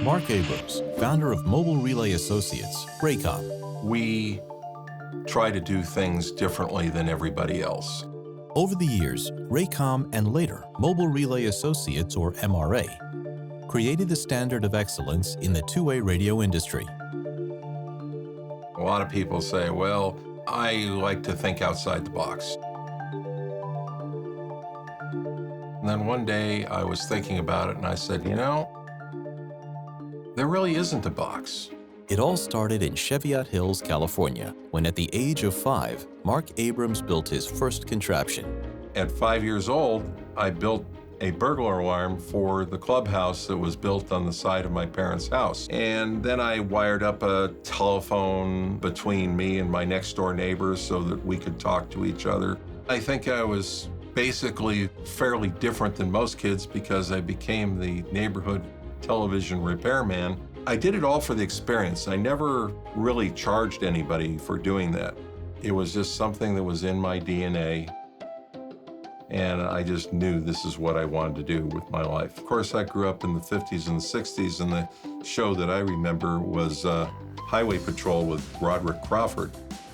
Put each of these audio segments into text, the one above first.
Mark Abrams, founder of Mobile Relay Associates, Raycom. We try to do things differently than everybody else. Over the years, Raycom and later Mobile Relay Associates, or MRA, created the standard of excellence in the two-way radio industry. A lot of people say, well, I like to think outside the box. And then one day I was thinking about it and I said, you know, there really isn't a box. It all started in Cheviot Hills, California, when at the age of 5, Mark Abrams built his first contraption. At 5 years old, I built a burglar alarm for the clubhouse that was built on the side of my parents' house. And then I wired up a telephone between me and my next door neighbors so that we could talk to each other. I think I was basically fairly different than most kids because I became the neighborhood television repairman. I did it all for the experience. I never really charged anybody for doing that. It was just something that was in my DNA. And I just knew this is what I wanted to do with my life. Of course, I grew up in the 50s and the 60s, and the show that I remember was Highway Patrol with Roderick Crawford.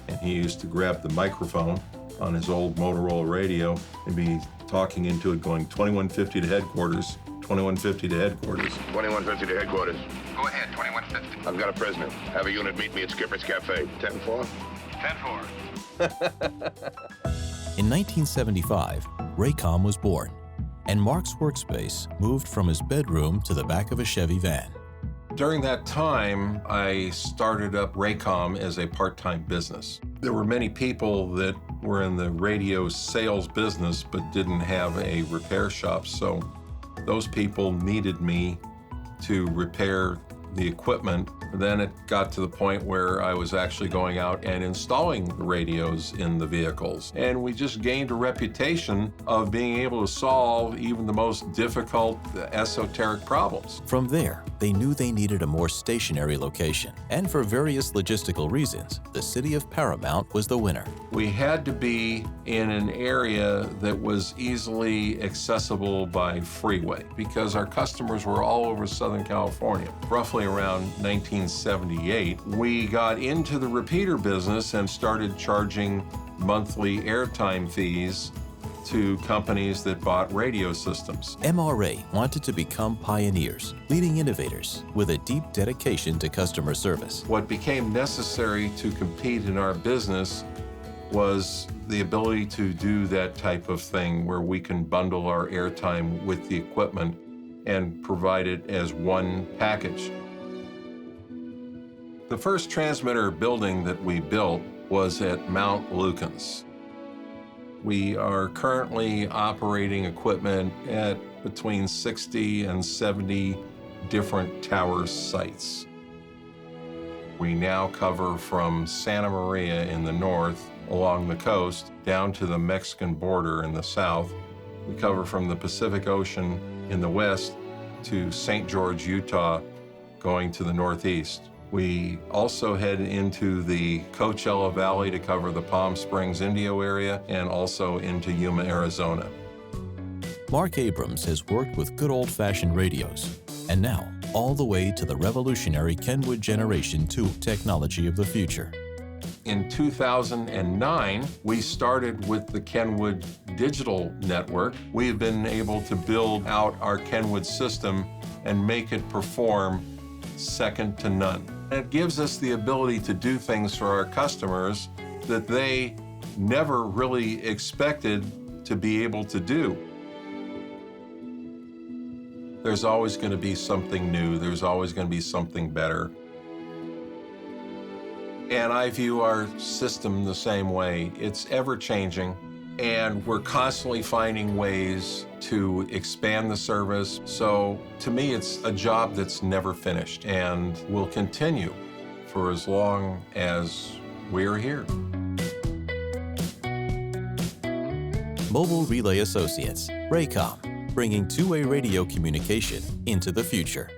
And he used to grab the microphone on his old Motorola radio and be talking into it, going 2150 to headquarters, 2150 to headquarters. 2150 to headquarters. Go ahead, 2150. I've got a prisoner. Have a unit meet me at Skipper's Cafe. 10-4? 10-4. In 1975, Raycom was born, and Mark's workspace moved from his bedroom to the back of a Chevy van. During that time, I started up Raycom as a part-time business. There were many people that were in the radio sales business but didn't have a repair shop, so those people needed me to repair the equipment. Then it got to the point where I was actually going out and installing the radios in the vehicles. And we just gained a reputation of being able to solve even the most difficult, esoteric problems. From there, they knew they needed a more stationary location. And for various logistical reasons, the city of Paramount was the winner. We had to be in an area that was easily accessible by freeway because our customers were all over Southern California. Roughly around 1978, we got into the repeater business and started charging monthly airtime fees to companies that bought radio systems. MRA wanted to become pioneers, leading innovators with a deep dedication to customer service. What became necessary to compete in our business was the ability to do that type of thing where we can bundle our airtime with the equipment and provide it as one package. The first transmitter building that we built was at Mount Lukens. We are currently operating equipment at between 60 and 70 different tower sites. We now cover from Santa Maria in the north along the coast down to the Mexican border in the south. We cover from the Pacific Ocean in the west to St. George, Utah, going to the northeast. We also head into the Coachella Valley to cover the Palm Springs, Indio area, and also into Yuma, Arizona. Mark Abrams has worked with good old-fashioned radios, and now all the way to the revolutionary Kenwood Generation 2 technology of the future. In 2009, we started with the Kenwood digital network. We've been able to build out our Kenwood system and make it perform second to none. It gives us the ability to do things for our customers that they never really expected to be able to do. There's always going to be something new. There's always going to be something better. And I view our system the same way. It's ever-changing, and we're constantly finding ways to expand the service. So to me, it's a job that's never finished and will continue for as long as we're here. Mobile Relay Associates, Raycom, bringing two-way radio communication into the future.